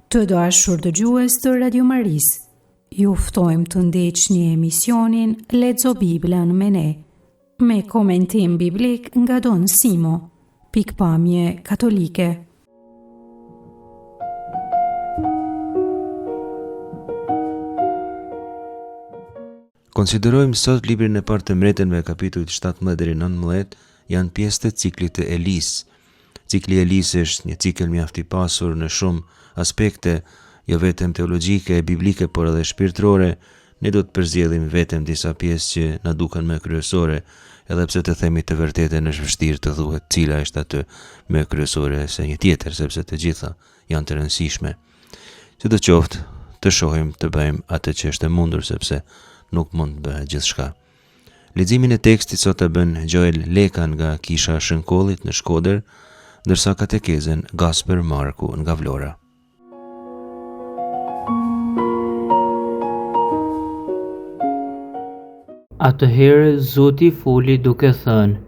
Të dashur dëgjues të Radio Maris, ju ftojmë të ndjeqni emisionin Lexo Biblën me ne, me komentim biblik nga Don Simo, pikpamje katolike. Konsiderojmë sot librin e parë të Mbretërve, kapitullit 17 deri 19, janë pjesë të ciklit të Elis. Cikli i Elis është një cikël mjaft i pasur në shumë aspekte, jo vetëm teologjike e biblike, por edhe shpirtërore. Ne do të përzgjedhim vetëm disa pjesë që na duken më kryesore, edhe pse të themi të vërtetën është vështirë të thuhet cila është atë më kryesore se një tjetër, sepse të gjitha janë të rëndësishme. Sidoqoftë, të shohim të bëjmë atë që është e mundur, sepse nuk mund të bëhet gjithçka. Leximin e tekstit sot e bën Joel Leka nga Kisha Shënkollit në Shkodër, ndërsa katekezen Gasper Marku nga Vlora. Atëherë Zoti foli duke thënë: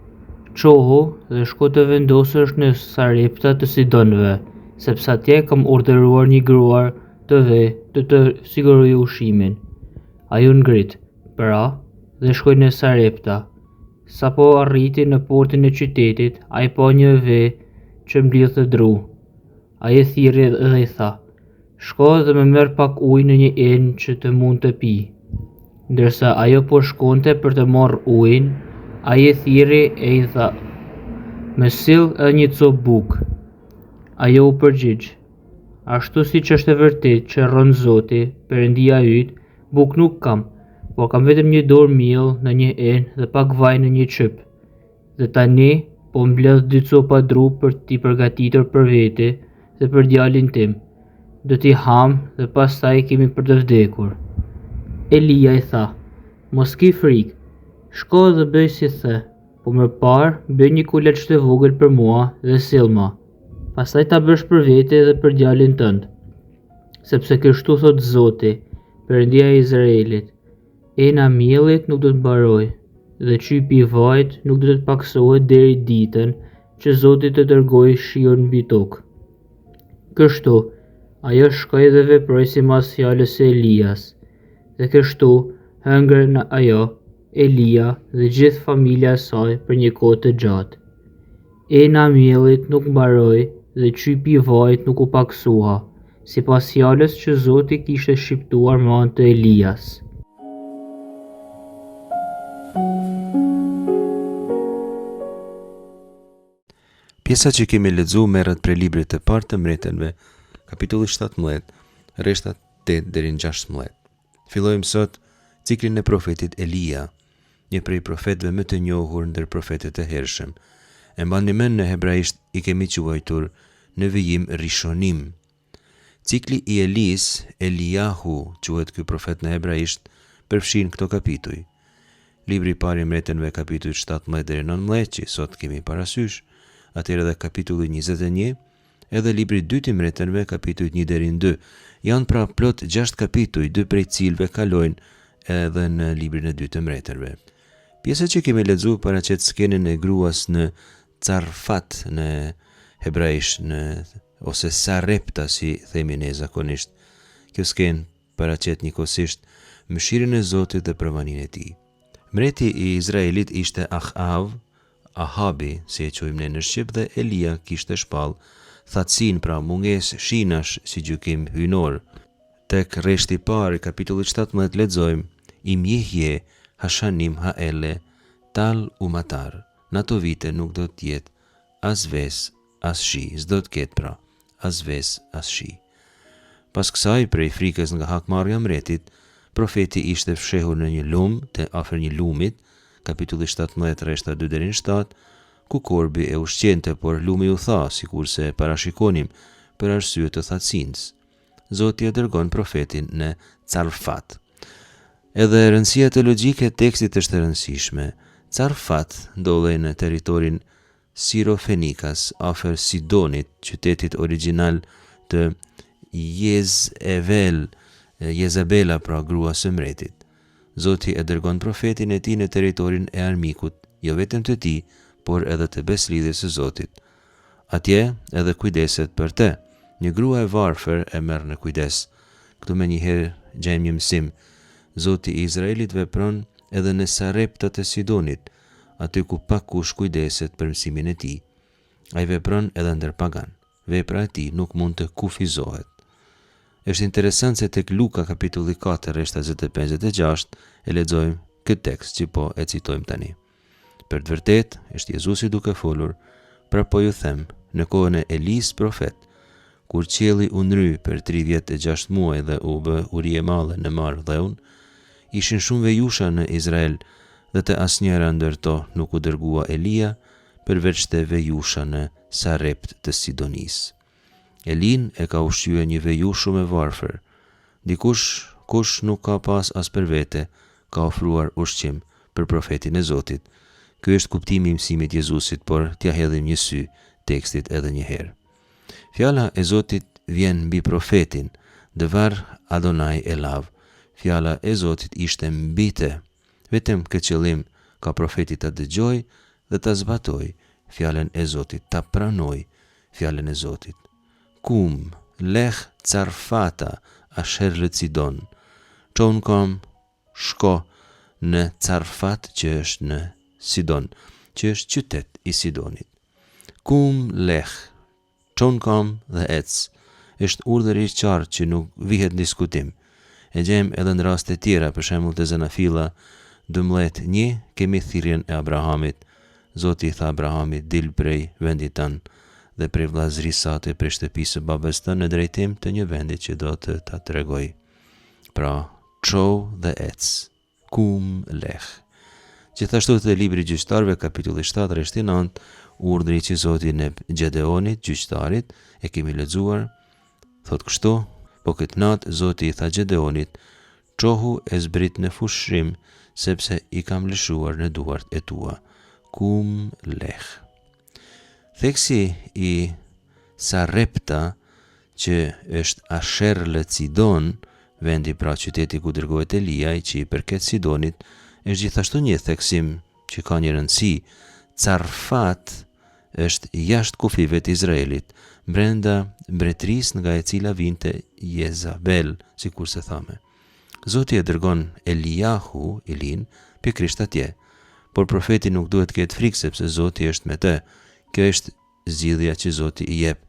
"Çoho dhe shko të vendosësh në Sarepta të Sidonëve, sepse atje kam urdhëruar një gruar të të sigurojë ushimin." Ajo ngrit, pra, dhe shkoi në Sarepta. Sapo arriti në portin e qytetit, ai pa një ve që mblidhte dru. Ai e thirrri dhe i tha: "Shko dhe më merr pak ujë në një enë që të mund të pi." Ndërsa ajo po shkonte për të marrë ujin, ai e thirrri e i tha: "Më sill edhe një copë bukë." Ajo u përgjigj: "Ashtu siç është e vërtetë që rron Zoti, Perëndia yt, bukë nuk kam, por kam vetëm një dorë miell në një enë dhe pak vaj në një çyp. Dhe tani po mbledh 2 copa dru për t'i përgatitur për vete dhe për djalin tim. Do t'i ham dhe pastaj kemi për të vdekur." Elia i tha: "Mos ki frikë, shko dhe bëj si the, po më parë bëj një kulaç të vogël për mua dhe sillma. Pastaj ta bësh për vete dhe për djalin tënd. Sepse kështu thot Zoti, Perëndia e Izraelit: ena miellit nuk do të mbarojë, dhe çypi i vajit nuk do të paksohet deri ditën që Zoti të dërgojë shiun mbi tokë." Kështu, ajo shkoi dhe veproi sipas fjalës së Elias. Dhe kështu hëngër në ajo, Elia dhe gjithë familja e saj për një kohë të gjatë. Ena miellit nuk mbaroi dhe çypi i vajit nuk u paksua, sipas fjalës që Zoti kishte shqiptuar me anë të Elias. Pjesa që kemi lexuar merret prej librit të parë të Mbretërve, kapitulli 17, rreshtat 8 deri në 16. Fillojmë sot ciklin e profetit Elia, një prej profetëve më të njohur ndër profetët e hershëm. E mbani mend në hebraisht i kemi quajtur në vijim Rishonim. Cikli i Elis, Eliahu, quhet ky profet në hebraisht, përfshin këto kapituj. Libri i parë i Mbretërve, kapitulli 17 deri në 19, që sot kemi parasysh, atëherë edhe kapitulli 21, edhe libri i dytë i Mbretërve, kapitulli 1 deri në 2, janë pra plot 6 kapituj, 2 prej cilëve kalojnë edhe në librin e dytë të Mbretërve. Pjesa që kemi lexuar paraqet skenën e gruas në Carfat në hebraisht, ose Sarepta si themi ne zakonisht. Kjo skenë paraqet njëkohësisht mëshirën e Zotit dhe provaninë e tij. Mbreti i Izraelit ishte Ahabi, si e quajmë ne në shqip, dhe Elia kishte shpall thatësin, pra mungesë shinash si gjykim hyjnor. Tek rreshti i parë, kapitullit 17, lexojmë: Imjehje Hashanim Haele Tal Umatar. Në ato vite nuk do të jetë as ves as shi, s'do të ketë pra as ves as shi. Pas kësaj, prej frikës nga hakmarrja mbretit, profeti ishte fshehur në një lum të afër një lumit, kapitulli 17, rreshta 2 deri në 7, ku korbi e ushqente, por lumi u tha, sikurse parashikonim, për arsye të thatësinës. Zoti e dërgon profetin në Carfat. Edhe rëndësia teologjike e tekstit është e rëndësishme. Carfat ndodhej në territorin Sirofenikas, afër Sidonit, qytetit origjinal të Jezabela, pra grua së mbretit. Zoti e dërgon profetin e tij në territorin e armikut, jo vetëm të tij, por edhe të beslidhjes së Zotit. Atje edhe kujdeset për të, Një grua e varfër e merr në kujdes. Këtu menjëherë gjejmë një mësim. Zoti i Izraelit vepron edhe në Sareptat e Sidonit, aty ku pakush kujdeset për mësimin e tij. Ai vepron edhe ndër pagan. Vepra e tij nuk mund të kufizohet. Është interesant se tek Luka kapitulli 4 rreshta 25-26 e lexojmë këtë tekst që po e citojmë tani. Për të vërtetë është Jezusi duke folur, pra po ju them, në kohën e Elis profet, kur qielli u ndry për 3 vjet e 6 muaj dhe u bë uri e madhe në mar dheun, ishin shumë vejusha në Izrael dhe të asnjëra ndër to nuk u dërgua Elia përveç të vejusha në Sarept të Sidonis. Elin e ka ushqyer një vejush shumë e varfër. Kush nuk ka pas as për vete, ka ofruar ushqim për profetin e Zotit. Ky është kuptimi i mësimit Jezusit, por t'ja hedhim një sy tekstit edhe një herë. Fjala e Zotit vjen mbi profetin, Dëvar Adonai Elav. Fjala e Zotit ishte mbi të. Vetëm këtë qëllim ka profeti ta dëgjoj dhe ta zbatoj fjalën e Zotit, ta pranoj fjalën e Zotit. Kum, leh Carfata, asher lë Sidon. Qonë kam, shko në Carfat që është në Sidon, që është qytet i Sidonit. Kum, leh, qonë kam dhe ec, është urdhër i qartë që nuk vihet në diskutim. E gjem edhe në raste tjera, për shembull të Zanafila 12:1, kemi thirrjen e Abrahamit. Zoti i tha Abrahamit, dil prej vendit tanë dhe prej vllazërisë sate, prej shtëpisë së babës tënë në drejtim të një vendi që do të ta tregoj. Pra, çou dhe ec. Kum leh. Gjithashtu te libri i gjyqtarëve kapitulli 7 rreshti 9, urdhri që Zoti në Gjedeonit, gjyqtarit, e kemi lexuar, thot kështu: po këtë natë Zoti i tha Gjedeonit, çohu e zbrit në fushim, sepse i kam lëshuar në duart e tua. Kum leh. Theksi i Sarepta, që është Asher lë Sidon, vendi pra qyteti ku dërgohet Elia, që i përket Sidonit, është gjithashtu një theksim që ka një rëndësi. Carfat është jashtë kufive të Izraelit, brenda mbretërisë nga e cila vinte Jezabel, sikur se thame. Zoti e dërgon Eliahu, Elin, pikërisht atje, por profeti nuk duhet ketë frikë sepse Zoti është me të. Kjo është zgjidhja që Zoti i jep.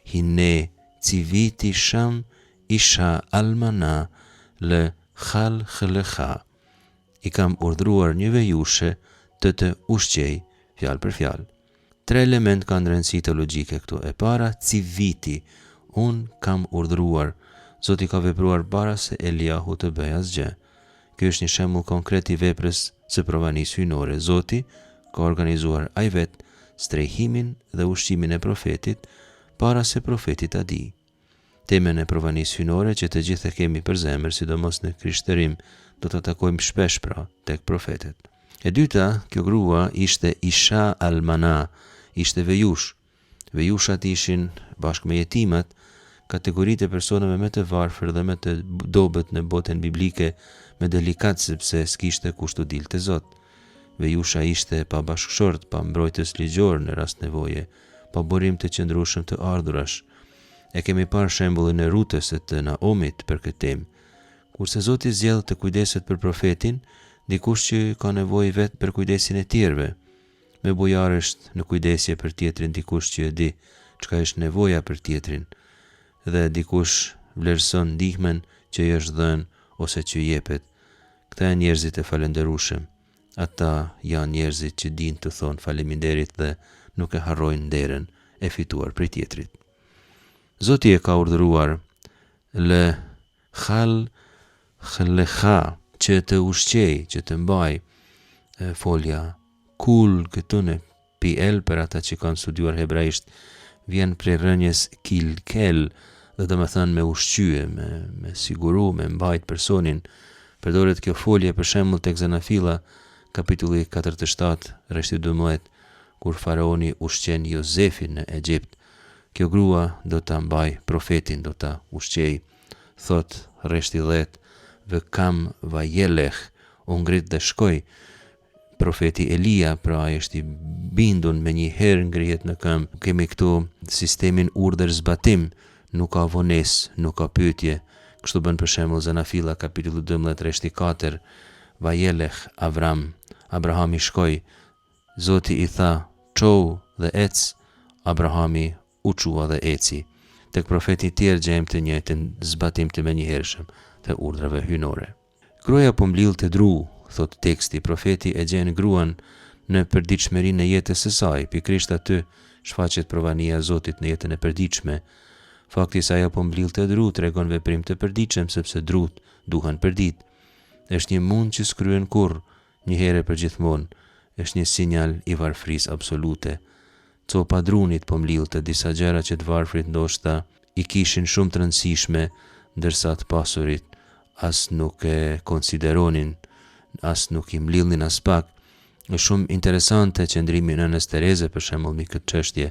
Hine civiti sham isha almana lë khal khleha. I kam urdhruar një vejushe të ushqej, fjalë për fjalë. 3 element kanë rëndësi teologjike këtu. E para, civiti, unë kam urdhruar. Zoti ka vepruar para se Eliahu të bëj asgjë. Ky është një shembull konkret i veprës së provanisë hyjnore. Zoti ka organizuar ai vetë strehimin dhe ushqimin e profetit para se profeti ta di. Temën e provanisë hyjnore që të gjithë e kemi për zemër, sidomos në krishtërim, do ta takojmë shpesh pra tek profetet. E dyta, kjo grua ishte Isha Almana, ishte vejush. Vejushat ishin bashkë me jetimat kategoritë e personave me të varfër dhe me të dobët në botën biblike, me delikat sepse s'kishte kushtu dilë të Zot. Vejusha ishte pa bashkëshort, pa mbrojtës ligjor në rast nevoje, pa burim të qëndrueshëm të ardhurash. E kemi parë shembullin e Rutës e të Naomit për këtë temë. Kurse Zoti zgjedh të kujdeset për profetin, dikush që ka nevojë vetë për kujdesin e tjerëve. Me bujarësht në kujdesje për tjetrin, dikush që e di çka është nevoja për tjetrin, dhe dikush vlerëson ndihmën që i është dhënë ose që jepet. Këta janë njerëzit e falënderueshëm. Ata janë njerëzit që dinë të thonë faleminderit dhe nuk e harrojnë nderën e fituar prej tjetrit. Zoti e ka urdhëruar lë khal khleha, që të ushqej, që të mbaj. Folja kul këtu në PL për ata që kanë studiuar hebraisht vjen prej rënjes kilkel, dhe do me thënë me ushqye, me siguru, me mbajt personin. Përdoret kjo folje për shembull tek Zanafila kapitulli 47 rreshti 12, kur faraoni ushqen Jozefin në Egjipt. Kjo grua do ta mbaj profetin, do ta ushqej. Thot rreshti 10, vë kam vajeleh, u ngrit dhe shkoj. Profeti Elia, pra ai është i bindun, me një herë ngrihet në këmbë. Kemi këtu sistemin urdhër zbatim. nuk ka vones, nuk ka pyetje. Kështu bën për shembull Zanafila kapitulli 12 rreshti 4, Vajelech Avram, Abrahami shkoi, Zoti i tha, çou dhe ec, Abrahami u çua dhe eci. Tek profeti tjerë gjejmë të njëjtin zbatim të menjëhershëm të urdhrave hyjnore. Gruaja po mlill të dru, thot teksti, profeti e gjen gruan në përditshmërinë e jetës së saj, pikërisht aty shfaqet provania e Zotit në jetën e përditshme. Fakti se ajo po mlill të dru tregon veprim të përditshëm, sepse drut duhen përdit. Është një mund që s'kryen kurrë, një herë për gjithmonë, është një sinjal i varfërisë absolute. Copa drunit po mlillte disa gjëra që të varfrit ndoshta i kishin shumë të rëndësishme, ndërsa të pasurit as nuk e konsideronin, as nuk i mlillnin as pak. Është shumë interesante qëndrimi në Nënës Tereze për shembull mbi këtë çështje.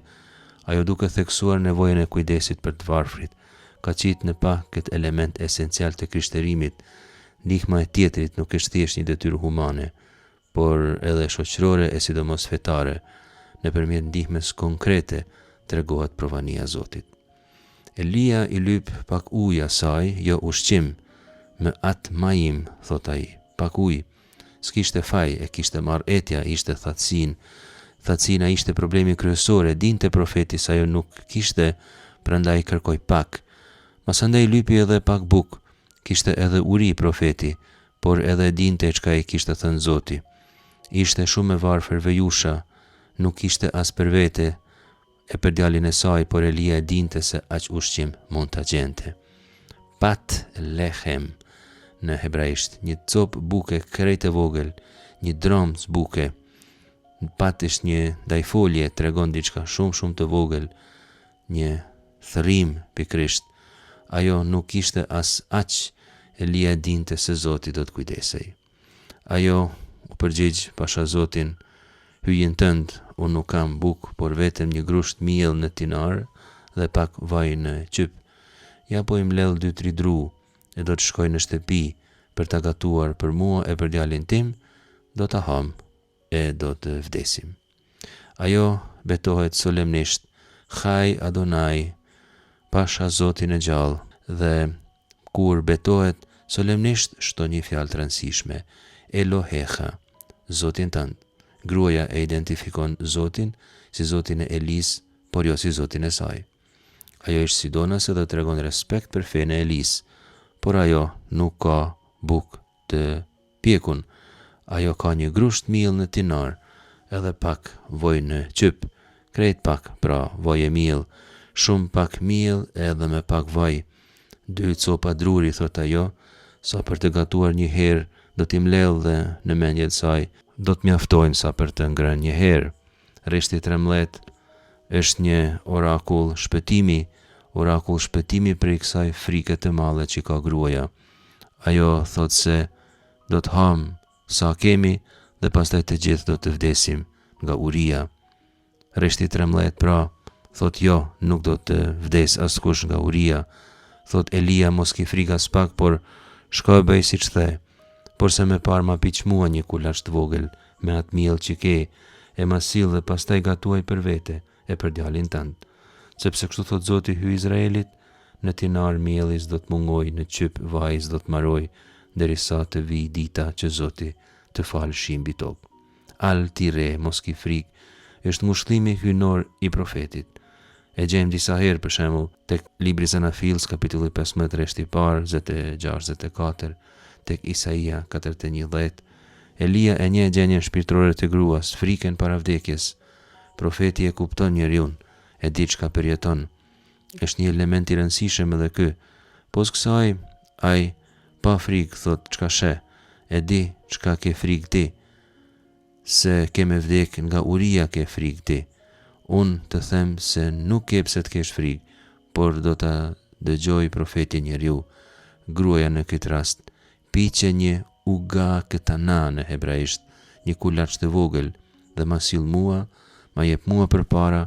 Ajo duke theksuar nevojën e kujdesit për të varfrit, ka qitë në pa këtë element esencial të krishterimit. Ndihma e tjetrit nuk është thjesht një detyrë humane, por edhe shoqërore e sidomos fetare. Nëpërmjet ndihmës konkrete tregohet provania e Zotit. Elia i lyp pak ujë asaj, jo ushqim, me atë majim, thot ai, pak ujë. S'kishte faj, e kishte marrë etja, ishte thatësin. Thatësina ishte problemi kryesor, dinte profeti se ajo nuk kishte, prandaj kërkoi pak. Masandej lypi edhe pak buk, kishte edhe uri profeti, por edhe dinte çka i kishte thënë Zoti. Ishte shumë e varfër vejusha, nuk ishte as për vete e për djalin e saj, por Elia dinte se aq ushqim mund ta gjente. Pat lechem në hebraisht, një copë buke krejt e vogël, një dromc buke. Pat është një dajfolje, tregon diçka shumë të vogël, një thërim pikrisht. Ajo nuk ishte as aq, Elia dinte se Zoti do të kujdesej. Ajo u përgjigj pasha Zotin, hyjin tënd, unë nuk kam buk, por vetëm një grusht miell në tinar dhe pak vaj në qyp. Ja po i mlell 2-3 dru, e do të shkoj në shtëpi për ta gatuar për mua e për djalin tim, do ta ham e do të vdesim. Ajo betohet solemnisht, Chai Adonai, pasha Zotin e gjallë, dhe kur betohet solemnisht shton një fjalë të rëndësishme, Elohecha, Zotin tënd. Gruaja e identifikon Zotin si Zotin e Elis, por jo si Zotin e saj. Ajo është sidonase dhe tregon respekt për fenë e Elis, por ajo nuk ka buk të pjekun. Ajo ka një grusht miell në tinar, edhe pak voj në qyp, krejt pak, pra voj e miell, shumë pak miell edhe me pak vaj. 2 copa druri, thot ajo, sa për të gatuar një herë do t'i mlell dhe në mendjet saj do të mjaftojnë sa për të ngrënë një herë. Rreshti 13 është një orakull shpëtimi për i kësaj frike të madhe që ka gruaja. Ajo thot se do të ham sa kemi dhe pastaj të gjithë do të vdesim nga uria. Rreshti 13 pra thot jo, nuk do të vdes askush nga uria. Thot Elia mos ki frika s'pak, por shko e bëj si që the. Por se me par ma piq mua një kulaç të vogël me atë miell që ke, e ma sill dhe pastaj gatuaj për vete e për djalin tënd. Sepse kështu thot Zoti hy Izraelit, në tinar mielli s'do të mungoj, në qyp vaj s'do të maroj, derisa të vi dita që Zoti të falë shimbi tokë. Al tire, mos ki frik, është ngushëllimi hyjnor i profetit. E gjejmë disa herë për shembull tek libri Zanafils kapitulli 15 rreshti i parë 26-24, tek Isaia 4:10. Elia e njeh gjendjen shpirtërore të gruas, frikën para vdekjes. Profeti e kupton njeriun, e di çka përjeton. Është një element i rëndësishëm edhe ky. Pos kësaj, ai pa frikë thot çka sheh, e di çka ke frikë ti, se ke me vdek nga uria ke frikë ti. Unë të them se nuk ke pse të kesh frikë, por do ta dëgjoj profeti njeriu. Gruaja në këtë rast piqe një uga këtana në hebraisht, një kulaç të vogël, dhe ma sill mua, ma jep mua përpara,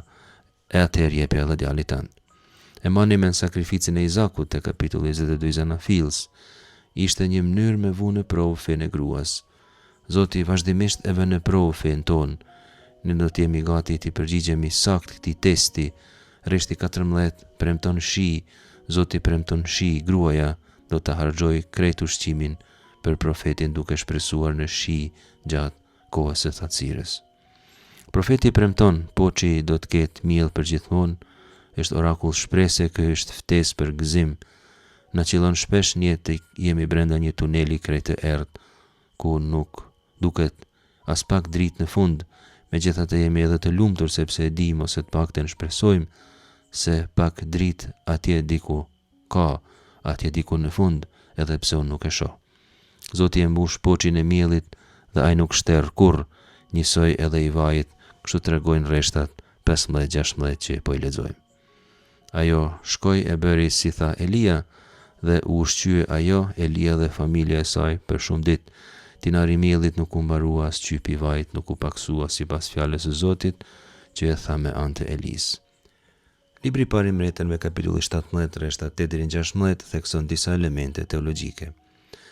e atëherë jep edhe djalit tënd. E manim në sakrificën e Izakut te kapitulli 22 Zanafils, ishte një mënyrë me vu në provë fenë e gruas. Zoti vazhdimisht e vën në provë fenë tonë. Ne do të jemi gati të përgjigjemi sakt këtij testi Reshti 14 premton shi, Zoti premton shi, gruaja do të harxoj krejt ushqimin për profetin duke shpresuar në shi gjatë kohës së thatësirës. Profeti premton, poçi do të ketë miell për gjithmonë, është orakull shprese, ky është ftesë për gëzim. Na qillon shpesh një të jemi brenda një tuneli krejt të errët, ku nuk duket as pak dritë në fund, megjithatë jemi edhe të lumtur sepse e dim ose të paktën shpresojmë se pak dritë atje diku ka, atje diku në fund, edhe pse unë nuk e shoh. Zoti e mbush poçin e miellit dhe ai nuk shterr kurrë, njësoj edhe i vajit, kështu tregojnë rreshtat 15-16 që po i lexojmë. Ajo shkoi e bëri si tha Elia dhe u ushqye ajo, Elia dhe familja e saj për shumë ditë. Tinari i miellit nuk u mbarua as qypi i vajit, nuk u paksua sipas fjalës së Zotit që e tha me anë të Elis. Libri i parë i Mbretërve kapitulli 17 rreshta 8-16 thekson disa elemente teologjike.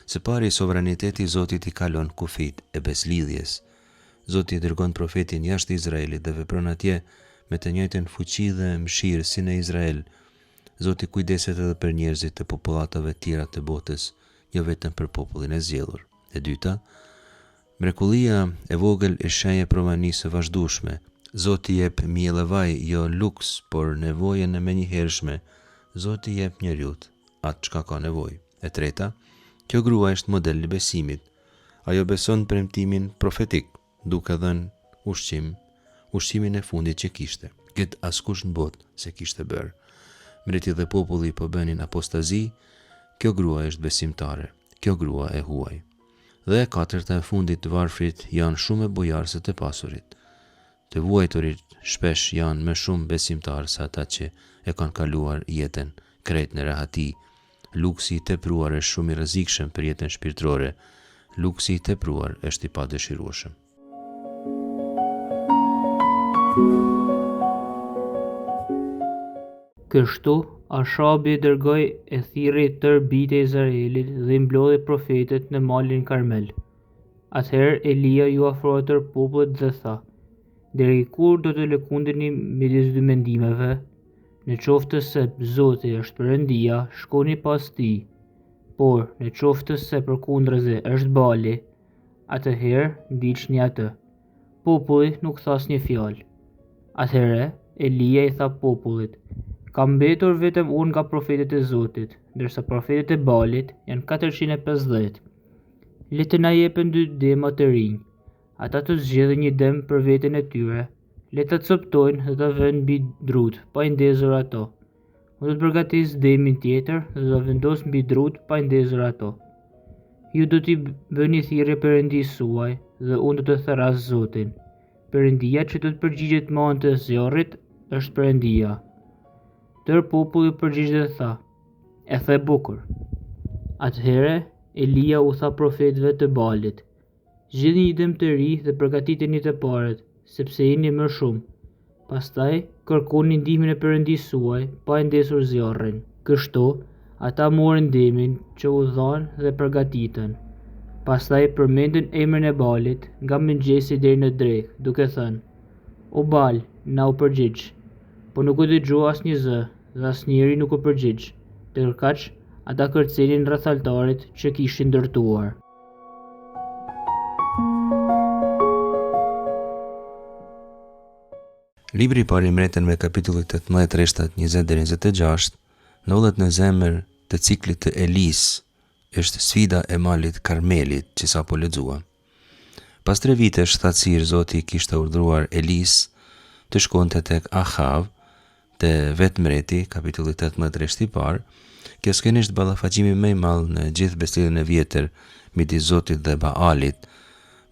Së pari, sovraniteti i Zotit i kalon kufit e beslidhjes. Zoti dërgon profetin jashtë Izraelit dhe vepron atje me të njëjtën fuqi dhe mëshirë si në Izrael. Zoti kujdeset edhe për njerëzit të popullatave tjera të botës, jo vetëm për popullin e zgjedhur. E dyta, mrekullia e vogël e shenjë provanisë së vazhdueshme. Zoti jep miell e vaj, jo luks, por nevojën e menjëhershme. Zoti jep njeriut atë çka ka nevojë. E treta, kjo grua është model i besimit. Ajo beson premtimin profetik, duke dhënë ushqimin e fundit që kishte. Këtë askush në botë se kishte bërë. Mbreti dhe populli po bënin apostazi, kjo grua është besimtare, kjo grua e huaj. Dhe e katërta e fundit të varfrit janë shumë e bujarë se të pasurit. Të vuajturit shpesh janë më shumë besimtarë se ata që e kanë kaluar jetën krejt në rehati. Luksi i tepruar është shumë i rrezikshëm për jetën shpirtërore. Luksi i tepruar është i padëshirueshëm. Kështu, Ashabi dërgoi e thirrri tërë bijtë e Izraelit dhe i mblodhi profetët në malin Karmel. Atëherë Elia ju afroi tërë popullit dhe tha: "Deri kur do të lëkundeni midis dy mendimeve? Në qoftë se Zoti është Perëndia, shkoni pas tij, por në qoftë se përkundërzi është Bali, atëherë ndiqni atë." Populli nuk tha asnjë fjalë. Atëherë Elia i tha popullit: "Kam mbetur vetëm unë nga profetët e Zotit, ndërsa profetët e Balit janë 450. Le të na jepen 2 dema të rinj. Ata të zgjedhin një dem për veten e tyre. Le ta coptojnë dhe ta vënë mbi drut, pa i ndezur ato. Unë do të përgatis demin tjetër dhe do vendos mbi drut pa i ndezur ato. Ju do t'i bëni thirrje Perëndisë suaj dhe unë do të therras Zotin. Perëndia që do të përgjigjet me anë të zjarrit është Perëndia." Tërë populli përgjigj dhe tha: "E the bukur." Atëherë Elia u tha profetëve të Balit: "Zgjidhni një dëm të ri dhe përgatiteni të parët, sepse jeni më shumë. Pastaj kërkoni ndihmën e Perëndisë suaj, pa e ndesur zjarrin." Kështu ata morën demin që u dhanë dhe përgatitën. Pastaj përmendën emrin e Balit nga mëngjesi deri në drekë, duke thënë: "O Bal, na u përgjigj." Po nuk u dëgjua asnjë zë dhe asnjëri nuk u përgjigj. Ndërkaq ata kërcenin rreth altarit që kishin ndërtuar. Libri i parë i Mbretërve kapitulli 18 rreshtat 20-26 ndodhet në zemër të ciklit të Elis. Është sfida e malit Karmelit që sapo lexuam. Pas 3 vitesh thatësirë Zoti kishte urdhëruar Elis të shkonte tek Ahav, te vetë mbreti, kapitulli 18 rreshti i parë. Kjo skenë është ballafaqimi më i madh në gjithë besëlidhjen e vjetër midis Zotit dhe Baalit.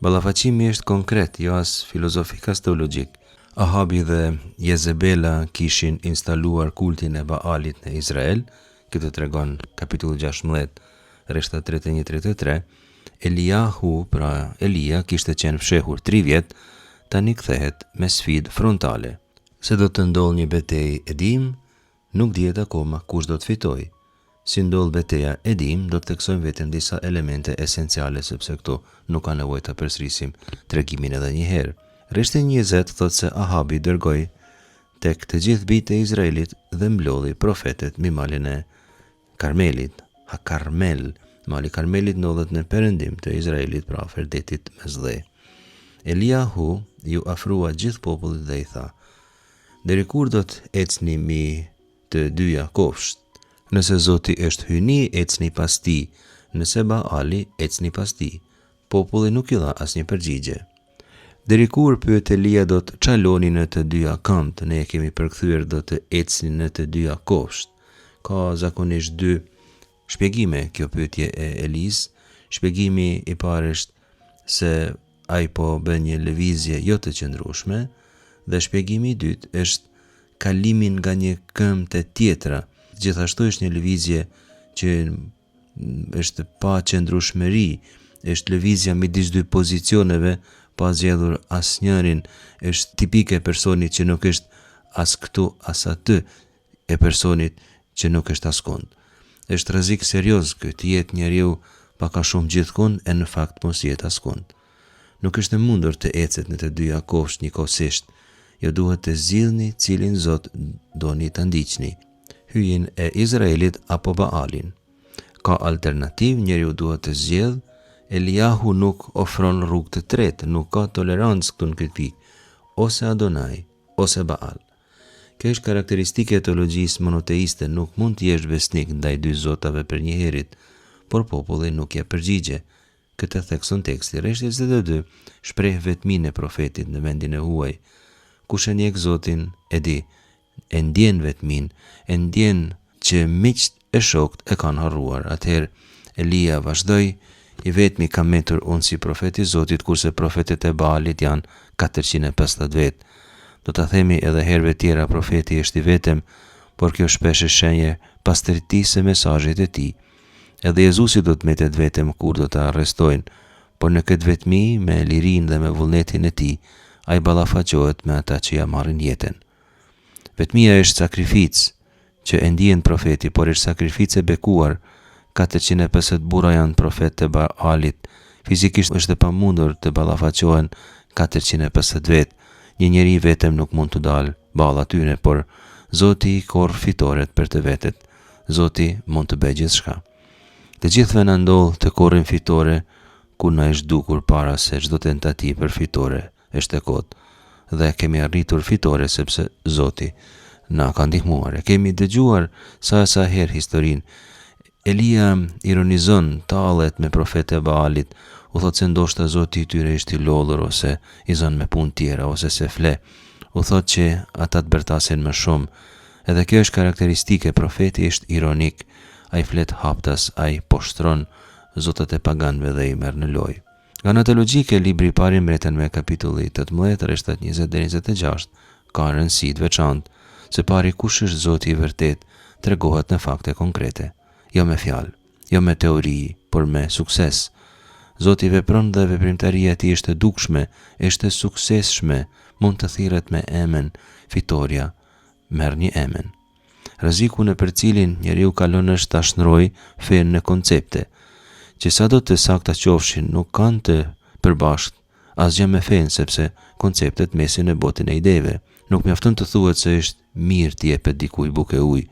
Ballafaqimi është konkret, jo as filozofik as teologjik. Ahabi dhe Jezebela kishin instaluar kultin e Baalit në Izrael, këtë tregon kapitulli 16 rreshta 31-33. Eliahu, pra Elia, kishte qenë fshehur 3 vjet, tani kthehet me sfidë frontale. Se do të ndodhë një betejë Edim, nuk dihet akoma kush do të fitojë. Si ndodh beteja Edim, do të theksojmë vetëm disa elemente esenciale sepse këto nuk ka nevojë ta përsërisim tregimin edhe një herë. Rreshti 20 thotë se Ahabi dërgoi tek të gjithë bijtë e Izraelit dhe mblodhi profetet mbi malin e Karmelit. Ha Karmel, mali Karmelit ndodhet në perëndim të Izraelit pra afër detit Mesdhe. Eliahu ju afrua gjithë popullit dhe i tha: deri kur do të ecni mbi të dyja kofsht? Nëse Zoti është hyni, ecni pas tij, nëse Baali, ecni pas tij. Populli nuk i dha asnjë përgjigje. Deri kur, pyet Elia, do të çaloni në të dyja kantë? Ne e kemi përkthyer do të ecni në të dyja kofsht. Ka zakonisht dy shpjegime kjo pyetje e Elis. Shpjegimi i parë është se ai po bën një lëvizje jo të qëndrueshme, dhe shpjegimi i dytë është kalimin nga një këmbë te tjetra. Gjithashtu është një lëvizje që është pa qëndrueshmëri, është lëvizja midis dy pozicioneve pa zgjedhur asnjërin, është tipike e personit që nuk është as këtu as aty, e personit që nuk është askund. Është rrezik serioz ky të jetë njeriu pak a shumë gjithkund e në fakt mos jetë askund. Nuk është e mundur të ecet në të dyja kofsht njëkohësisht. Jo duhet të zgjidhni cilin Zot doni ta ndiqni, hyjin e Izraelit apo Baalin. Ka alternativë, njeriu duhet të zgjedh. Eliahu nuk ofron rrugë të tretë, nuk ka tolerancë këtu në këtë pikë, ose Adonai, ose Baal. Kjo është karakteristike e teologjisë monoteiste, nuk mund të jesh besnik ndaj dy zotave për një herit, por populli nuk jep përgjigje. Këtë thekson teksti. Rreshti 22 shpreh vetminë e profetit në vendin e huaj. Kush e njeh Zotin e di, e ndjen vetminë, e ndjen që miqt e shokët e kanë harruar. Atëherë Elia vazhdoi: i vetmi kam metur unë si profeti i Zotit, kurse profetet e Baalit janë 450 vetë. Do ta themi edhe herëve tjera, profeti është i vetëm, por kjo shpesh është shenjë pastërtisë së mesazhit të tij. Edhe Jezusi do të metet vetëm kur do ta arrestojnë, por në këtë vetmi, me lirinë dhe me vullnetin e tij, ai ballafaqohet me ata që ja marrin jetën. Vetmia është sakrificë që e ndjen profeti, por është sakrificë e bekuar. 450 burra janë profetë të Baalit. Fizikisht është e pamundur të ballafaqohen 450 vetë. Një njeri vetëm nuk mund të dalë ballë atyre, por Zoti i korr fitoret për të vetet. Zoti mund të bëjë gjithçka. Të gjithëve na ndodh të korrim fitore ku na është dukur para se çdo tentativë për fitore është e kot. Dhe kemi arritur fitore sepse Zoti na ka ndihmuar. Kemi dëgjuar sa herë historinë. Elia ironizon, tallet me profetë e Baalit, u thot se ndoshta Zoti i tyre ishte i lodhur ose i zon me punë tjera ose se fle. U thot që ata të bërtasin më shumë. Edhe kjo është karakteristike, profeti është ironik, ai flet haptas, ai poshtron zotat e paganëve dhe i merr në lojë. Nga ana teologjike, libri i parë mbretën me kapitulli 18, rrethtat 20-26, ka rëndësi të veçantë. Së pari, kush është Zoti i vërtet, tregohet në fakte konkrete, jo me fjalë, jo me teori, por me sukses. Zoti vepron dhe veprimtaria e tij është e dukshme, është e suksesshme, mund të thirret me emën, fitoria merr një emën. Rreziku në për cilin njeriu kalon është ta shndrojë fen në koncepte, që sado të sakta qofshin nuk kanë të përbashkët asgjë me fen, sepse konceptet mesin në botën e ideve. Nuk mjafton të thuhet se është mirë të jepet dikujt bukë e ujë,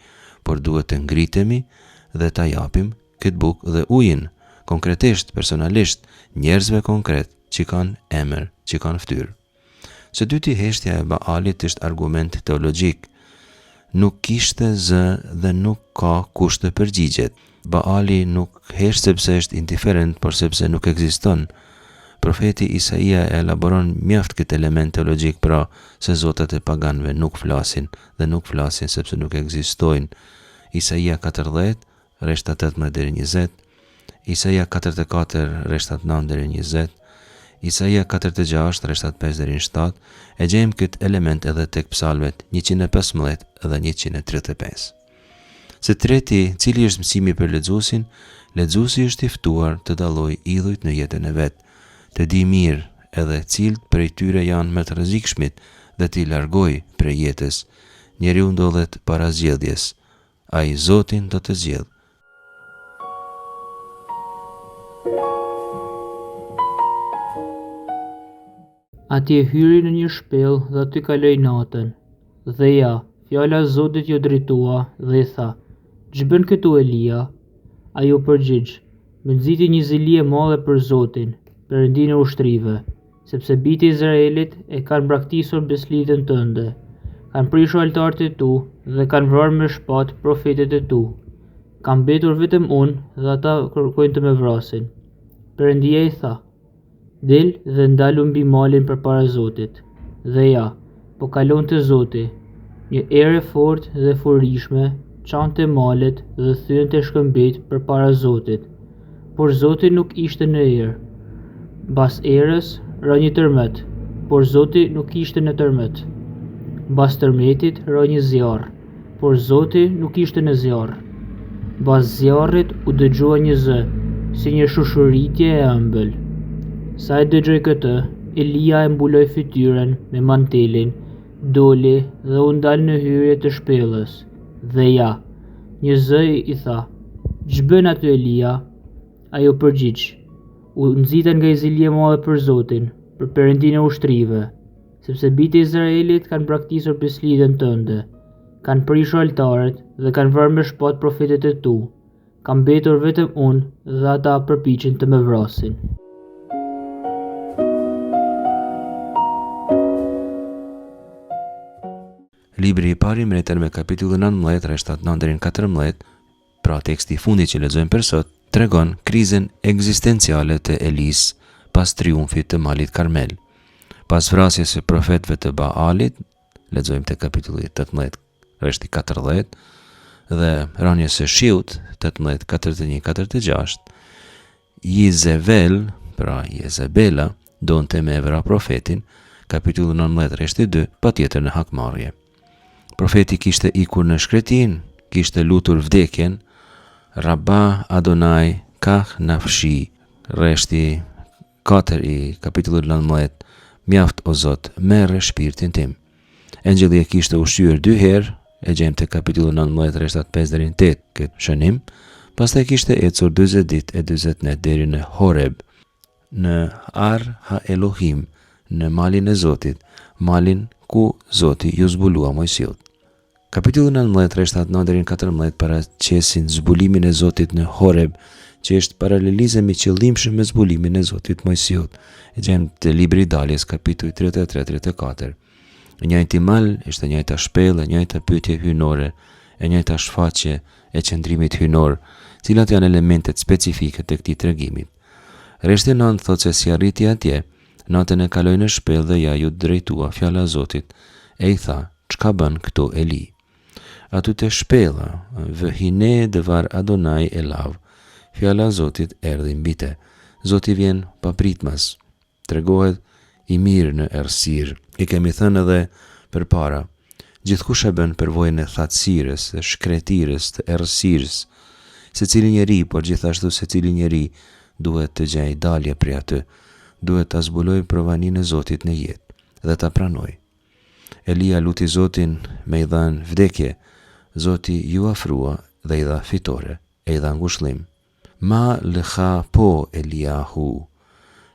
por duhet të ngritemi dhe ta japim këtë bukë dhe ujin, konkretisht, personalisht, njerëzve konkret që kanë emër, që kanë fytyrë. Së dyti, heshtja e Baalit është argument teologjik. Nuk kishte zë dhe nuk ka kush të përgjigjet. Baali nuk hesht sepse është indiferent, por sepse nuk ekziston. Profeti Isaia e elaboron mjaft këtë element teologjik, pra se zotat e paganëve nuk flasin dhe nuk flasin sepse nuk ekzistojnë. Isaia 40, rreshtat 18-20, Isaia 44, rreshtat 9-20, Isaia 46, rreshtat 5-7, e gjejmë këtë element edhe tek psalmet 115 dhe 135. Së treti, cili është mësimi për lexuesin? Lexuesi është i ftuar të dallojë idhujt në jetën e vet, të di mirë edhe cilët prej tyre janë më të rrezikshmit dhe t'i largojë prej jetës. Njeriu ndodhet para zgjedhjes. Ai Zotin do të zgjedh. Atje hyri në një shpellë dhe aty kaloi natën. Dhe ja, fjala e Zotit ju drejtua dhe i tha: "Ç'bën këtu Elia?" Ai u përgjigj: "Më nxiti një zili e madhe për Zotin, Perëndin e ushtrive, sepse bijtë e Izraelit e kanë braktisur beslidhen tënde, kanë prishur altaret e tu dhe kanë vrarë me shpatë profetet e tu. Kam mbetur vetëm unë dhe ata kërkojnë të më vrasin." Perëndia i tha: "Del dhe ndalu mbi malin përpara Zotit." Dhe ja, po kalonte Zoti, një erë e fortë dhe furishme çante malet dhe thyente shkëmbejt përpara Zotit, por Zoti nuk ishte në erë. Mbas erës ra një tërmet, por Zoti nuk ishte në tërmet. Mbas tërmetit ra një zjarr, por Zoti nuk ishte në zjarr. Mbas zjarrit u dëgjua një zë, si një shushuritje e ëmbël. Sa e dëgjoi këtë, Elia e mbuloi fytyrën me mantelin, doli dhe u ndal në hyrje të shpellës. Dhe ja, një zë i tha: "Ç'bën aty Elia?" Ai u përgjigj: "U nxita nga i zili e madhe për Zotin, për Perëndin e ushtrive, sepse bijtë e Izraelit kanë braktisur beslidhen tënde, kanë prishur altaret dhe kanë vrarë me shpatë profetet e tu. Kam mbetur vetëm unë dhe ata përpiqen të më vrasin." Libri i parë i Mbretërve me kapitullin 19, rreshtat 9 deri në 14, pra teksti i fundit që lexojmë për sot, tregon krizën ekzistenciale të Elis pas triumfit të malit Karmel. Pas vrasjes së profetëve të Baalit, lexojmë te kapitulli 18, rreshti 40, dhe rënies së shiut 18, 41-46, Jezebel, pra Jezebela, donte me vra profetin, kapitulli 19, rreshti 2, patjetër në hakmarrje. Profeti kishte ikur në shkretin, kishte lutur vdekjen, Rabba Adonai Kah Nafshi, rreshti 4 i kapitullit 19, mjaft o Zot, merre shpirtin tim. Engjëlli e kishte ushqyer 2 herë, e gjejmë te kapitulli 19, rreshtat 5 deri në 8 këtë shënim, pastaj kishte ecur 40 ditë e 40 net deri në Horeb, në Ar Ha Elohim, në malin e Zotit, malin ku Zoti ju zbulua Mojsiut. Kapitulli 19, rreshtat 9 deri në 14 paraqesin zbulimin e Zotit në Horeb, që është paralelizëm i qëllimshëm me zbulimin e Zotit Mojsiut. E gjejmë te libri i Daljes, kapitulli 33-34. E njëjti mal ishte njëjta shpellë, e njëjta pyetje hyjnore, e njëjta shfaqje e qëndrimit hyjnor, cilat janë elementet specifike të këtij tregimi. Rreshti 9 thotë se si arriti atje, natën e kaloi në shpellë dhe ja ju drejtua fjala e Zotit, e i tha: "Çka bën këtu Eli?" Aty te shpella, vëhine dëvar Adonai Elav, fjala e Zotit erdhi mbi te. Zoti vjen papritmas, tregohet i mirë në errësirë. I kemi thënë edhe përpara, gjithkush e bën përvojën e thatësirës, e shkretirës, të errësirës. Secili njeri, por gjithashtu secili njeri duhet të gjejë dalje prej aty, duhet ta zbulojë provaninë e Zotit në jetë dhe ta pranojë. Elia luti Zotin me i dhënë vdekje. Zoti ju afrua dhe i dha fitore, e i dha ngushëllim. Ma lëha po Eliahu.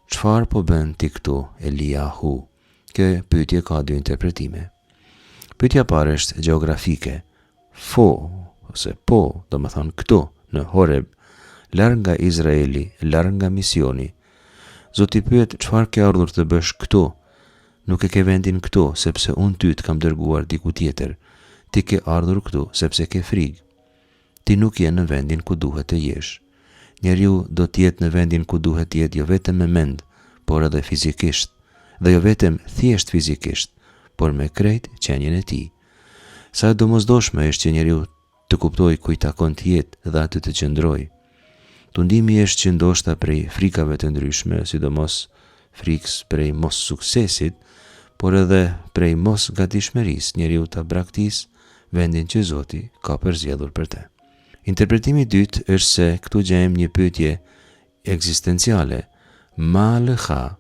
Çfarë po bën ti këtu Eliahu? Kjo pyetje ka 2 interpretime. Pyetja parë është gjeografike. Fo ose po, do më thonë këtu në Horeb, larg nga Izraeli, larg nga misioni. Zoti pyet: çfarë ke ardhur të bësh këtu? Nuk e ke vendin këtu sepse unë ty të kam dërguar diku tjetër. Ti ke ardhur këtu sepse ke frikë. Ti nuk je në vendin ku duhet të jesh. Njeriu do të jetë në vendin ku duhet të jetë jo vetëm me mend, por edhe fizikisht, dhe jo vetëm thjesht fizikisht, por me krejt qenjen e tij. Sa e domosdoshme është që njeriu të kuptojë ku i takon të jetë dhe aty të qëndrojë. Tundimi është që ndoshta prej frikave të ndryshme, sidomos frikës prej mos suksesit, por edhe prej mos gatishmërisë, njeriu ta braktis vendin që Zoti ka përzgjedhur për të. Interpretimi i dytë është se këtu gjejmë një pyetje ekzistenciale. Ma lëha,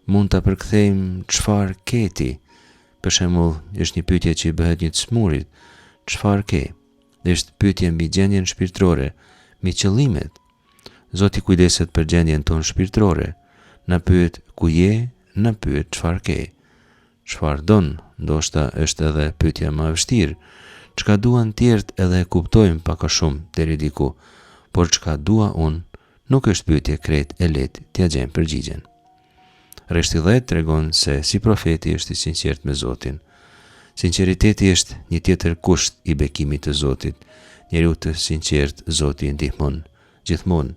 mund ta përkthejmë çfarë ke ti? Për shembull, është një pyetje që i bëhet një çmurit, çfarë ke? Është pyetje mbi gjendjen shpirtërore, mbi qëllimet. Zoti kujdeset për gjendjen tonë shpirtërore. Na pyet ku je, na pyet çfarë ke. Çfarë don, ndoshta është edhe pyetja më e vështirë. Çka duan tjerët edhe e kuptojmë pak a shumë deri diku, por çka dua unë nuk është pyetje krejt e lehtë t'ia gjejmë përgjigjen. Rreshti 10 tregon se si profeti është i sinqert me Zotin. Sinqeriteti është një tjetër kusht i bekimit të Zotit. Njeriu të sinqert Zoti e ndihmon gjithmonë.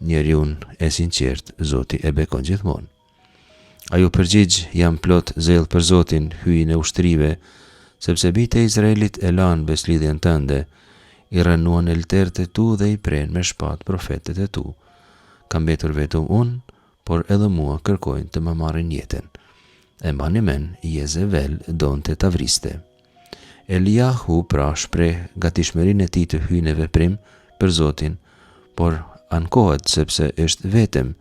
Njeriu e sinqert Zoti e bekon gjithmonë. Ajo përgjigj, jam plot zell për Zotin, hyjin e ushtrive, sepse bijtë e Izraelit e lanë beslidhjen tënde, i rënuan eltert e tu dhe i pren me shpatë profetet e tu. Kam mbetur vetëm unë, por edhe mua kërkojnë të më marrin jetën. E mbani mend, Jezebel donte ta vriste. Eliahu pra shpreh gatishmërinë e tij të hyjë në veprim për Zotin, por ankohet sepse është vetëm,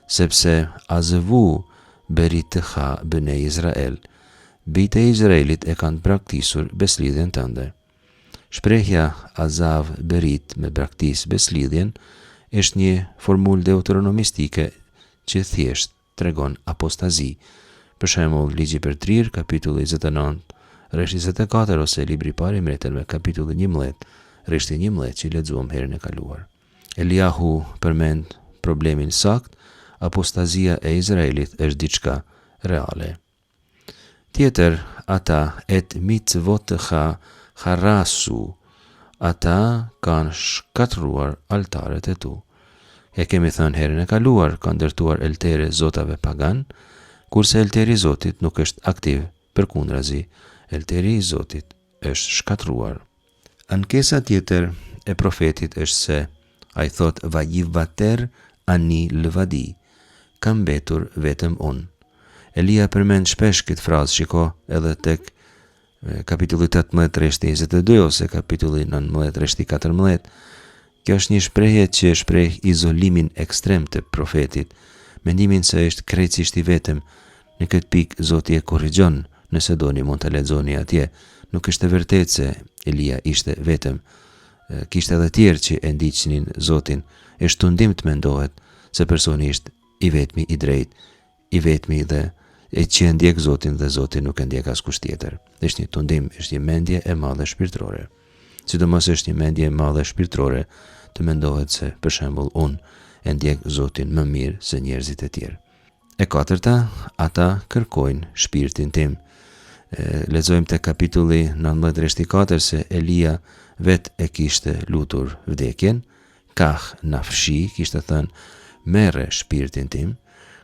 sepse azvu berit të ha bëne Izrael. Bijtë e Izraelit e kanë braktisur beslidhjen tënde. Shprehja azav berit me braktis beslidhjen është një formulë deuteronomistike që thjesht tregon apostazi. Për shembull, Ligji për Trir, kapitulli 29, rreshti 24 ose Libri i parë i Mbretërve, kapitulli 11, rreshti 11 që lexuam herën e kaluar. Eliahu përmend problemin sakt, apostazia e Izraelit është diçka reale. Tjetër, ata et mitzvot harasu, ata kanë shkatruar altaret e tu. E kemi thënë herën e kaluar, kanë ndërtuar eltere zotave pagan, kurse elteri i Zotit nuk është aktiv, përkundrazi, elteri i Zotit është shkatruar. Ankesa tjetër e profetit është se ai thot vajiv vater ani lëvadi, kam mbetur vetëm unë. Elia përmend shpesh këtë frazë, shiko edhe tek kapitulli 18 rreshti 22 ose kapitulli 19 rreshti 14. Kjo është një shprehje që shpreh izolimin ekstrem të profetit, mendimin se është krejtësisht i vetëm. Në këtë pikë Zoti e korrigjon, nëse doni mund ta lexoni atje. Nuk është e vërtetë se Elia ishte vetëm. Kishte edhe tjerë që e ndiqnin Zotin. Është tundim të mendohet se personi është i vetmi i drejtë, i vetmi dhe e që e ndjek Zotin dhe Zoti nuk e ndjek askush tjetër. Është një tundim, është një mendje e madhe shpirtërore. Sidomos është një mendje e madhe shpirtërore të mendohet se, për shembull, unë e ndjek Zotin më mirë se njerëzit e tjerë. E katërta, ata kërkojnë shpirtin tim. Lexojmë te kapitulli 19 rreshti 4 se Elia vet e kishte lutur vdekjen, kah nafshi, kishte thënë, merre shpirtin tim,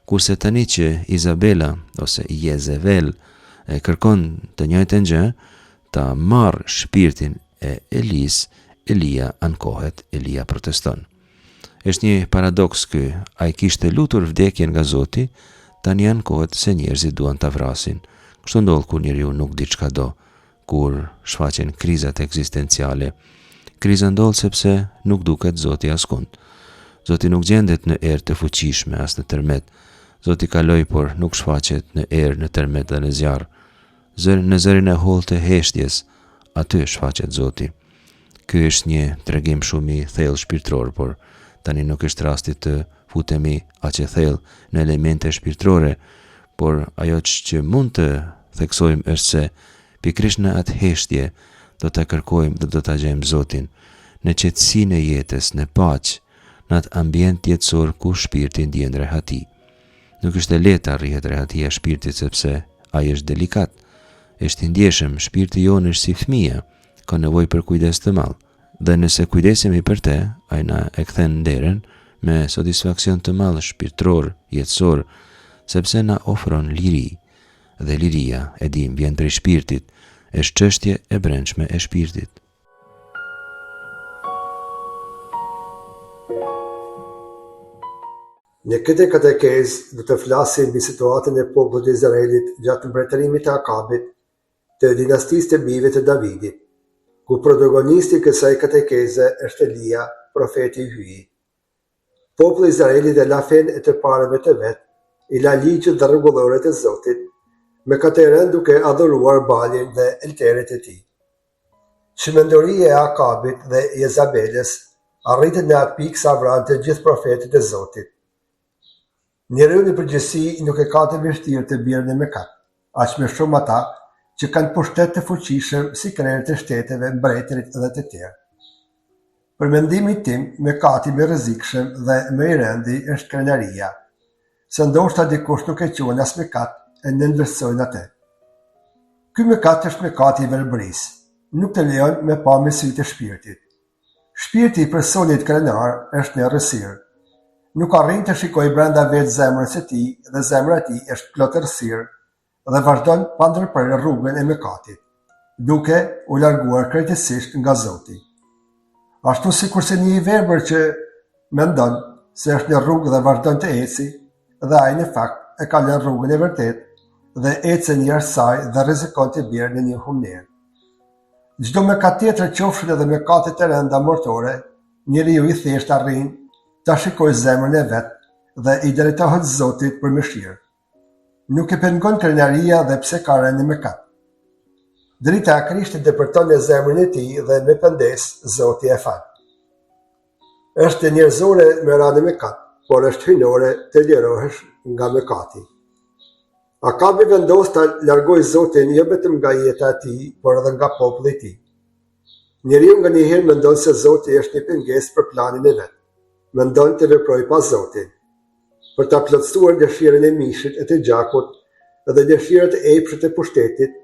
kurse tani që Izabela ose Jezebel e kërkon të njëjtën gjë, ta marr shpirtin e Elis, Elia ankohet, Elia proteston. Është një paradoks ky, ai kishte lutur vdekjen nga Zoti, tani ankohet se njerëzit duan ta vrasin. Kështu ndodh kur njeriu nuk di çka do, kur shfaqen krizat ekzistenciale. Kriza ndodh sepse nuk duket Zoti askund. Zoti nuk gjendet në erë të fuqishme as në tërmet. Zoti kaloi, por nuk shfaqet në erë, në tërmet dhe në zjarr. Në zërin e hollë të heshtjes, aty shfaqet Zoti. Ky është një tregim shumë i thellë shpirtëror, por tani nuk është rasti të futemi aq e thellë në elemente shpirtërore, por ajo që mund të theksojmë është se pikrisht në atë heshtje do ta kërkojmë dhe do ta gjejmë Zotin, në qetësinë e jetës, në paqë, në atë ambient jetësor ku shpirti ndjen rehati. Nuk është e lehtë arrihet rehatia e shpirtit sepse ai është delikat, është i ndjeshëm, shpirti jonë është si fëmia, ka nevojë për kujdes të madh. Dhe nëse kujdesemi për te, ai na e kthen nderën me satisfaksion të madh shpirtëror, jetësor, sepse na ofron liri. Dhe liria, e dim, vjen prej shpirtit, është çështje e brendshme e shpirtit. Në këtë katekezë do të flasim mbi situatën e popullit të Izraelit gjatë mbretërimit të Akabit, të dinastisë të bijve të Davidit, ku protagonisti kësaj katekeze është Elia, profeti i hyj. Populli i Izraelit e la fen e të parëve të vet, i la ligjet dhe rregulloret e Zotit, me katërën duke adhuruar Balin dhe elteret e tij. Çmenduria e Akabit dhe Jezabelës arritën në atë pikë sa vrante gjithë profetët e Zotit. Njeriu në përgjithësi nuk e ka të vështirë të bjerë në mëkat. aq më shumë ata që kanë pushtet të fuqishëm si krerët e shteteve, mbretërit dhe të tjerë. Për mendimin tim, mëkati më rrezikshëm dhe më i rëndi është krenaria, se ndoshta dikush nuk e quan as mëkat e nënvlerësojnë atë. Ky mëkat është mëkati i verbërisë, nuk të lejon me pa me sytë e shpirtit. Shpirti i personit krenar është në errësirë. Nuk arrin të shikojë brenda vetë zemrës së tij dhe zemra e tij është plot errësirë dhe vazhdon pa ndërprerje rrugën e mëkatit, duke u larguar krejtësisht nga Zoti. Ashtu sikurse një i verbër që mendon se është në rrugë dhe vazhdon të eci, dhe ai në fakt e ka lënë rrugën e vërtet dhe ecën jashtë saj dhe rrezikon të bjerë në një humner. Çdo mëkat tjetër, qofshin edhe mëkatet e rënda mortore, njeriu i thjesht arrin ta shikojë zemrën e vet dhe i drejtohet Zotit për mëshirë. Nuk e pengon krenaria dhe pse ka rënë në mëkat. Drita e Krishtit depërton në zemrën e tij dhe me pëndesë Zoti e fal. Është njerëzore me radhë mëkat, por është hynore të lirohesh nga mëkati. Akabi vendos ta largojë Zotin jo vetëm nga jeta e tij, por edhe nga populli i tij. Njeriu nganjëherë mendon se Zoti është një pengesë për planin e vet. Mendon të veprojë pa Zotin, për ta plotësuar dëshirën e mishit e të gjakut dhe dëshirat e epshit e pushtetit.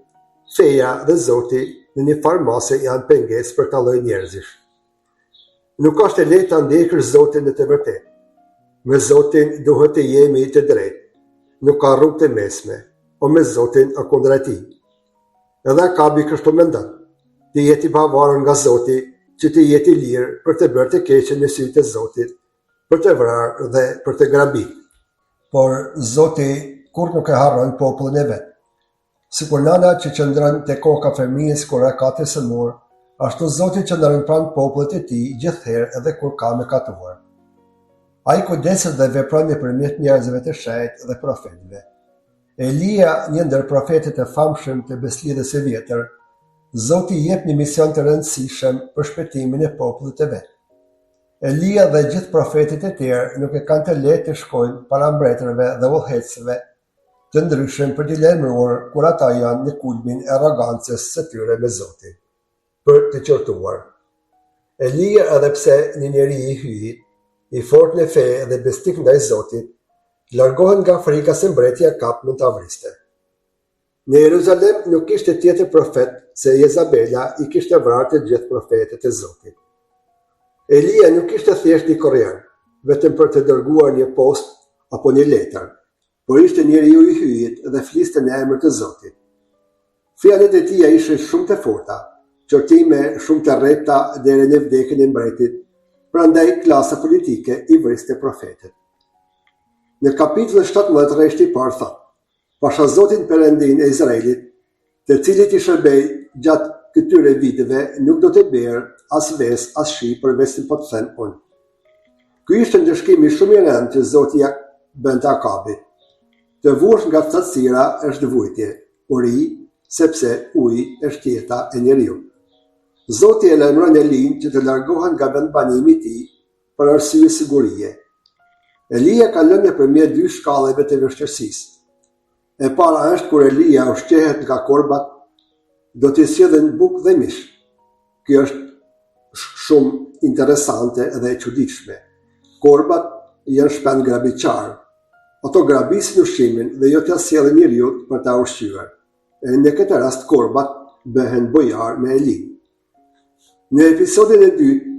Feja dhe Zoti në një farë mase janë pengesë për këta lloj njerëzish. Nuk është e lehtë ta ndjekësh Zotin në të vërtetë. Me Zotin duhet të jemi të drejtë. Nuk ka rrugë të mesme, o me Zotin a kundra tij. Edhe Akabi kështu mendon, të jeti i pavarur nga Zoti, që të jeti i lirë për të bërë të keqen në sytë e Zotit, për të vrarë dhe për të grabitur. Por Zoti kur nuk e harron popullin e vet. Sikur nana që qëndron te koka fëmijës kur ka të sëmur, ashtu Zoti qëndron pranë popullit të tij gjithherë edhe kur ka mëkatuar. Ai kujdeset dhe vepron nëpërmjet njerëzve të shenjtë dhe profetëve. Elia, një ndër profetët e famshëm të beslidhjes së vjetër, Zoti i jep një mision të rëndësishëm për shpëtimin e popullit të vet. Elia dhe gjithë profetët e tjerë nuk e kanë të lehtë të shkojnë para mbretërve dhe udhëheqësve të ndryshëm për t'i lajmëruar kur ata janë në kulmin e arrogancës së tyre me Zotin, për të qortuar. Elia, edhe pse një njeri i hyjit, i fort në fe dhe besnik ndaj Zotit, largohen nga frika se mbretja Akab mund ta vriste. Në Jeruzalem nuk ishte tjetër profet se Jezabela i kishte vrarë të gjithë profetët e Zotit. Elia nuk ishte thjesht një korrier, vetëm për të dërguar një post apo një letër, por ishte njeriu i hyjit dhe fliste në emër të Zotit. Fjalët e tija ishin shumë të forta, qortime shumë të rrepta deri në vdekjen e mbretit, prandaj klasa politike i vriste profetët. Në kapitullin 17 rreshti i parë thotë: Pasha Zotin Perëndin e Izraelit, të cilit i shërbej gjatë këtyre viteve, nuk do të berë as ves as shi përveç se po të them unë. Ky ishte ndëshkimi shumë i rëndë që Zoti ja bënte Akabit. Të vuash nga thatësira është vujtje, uri, sepse uji është jeta e njeriu. Zoti e lajmëron Elin që të largohen nga vendbanimi i tij për arsye sigurie. Elia ka lënë nëpërmjet dy shkallëve të vështirësisë. E para është kur Elia ushqehet nga korbat, do t'i sjellën bukë dhe mish. Kjo është shumë interesante dhe e çuditshme. Korbat janë shpend grabiqar. Ato grabisin ushqimin dhe jo t'ia sjellin njeriu për ta ushqyer. E në këtë rast korbat bëhen bojar me Elin. Në episodin e dytë,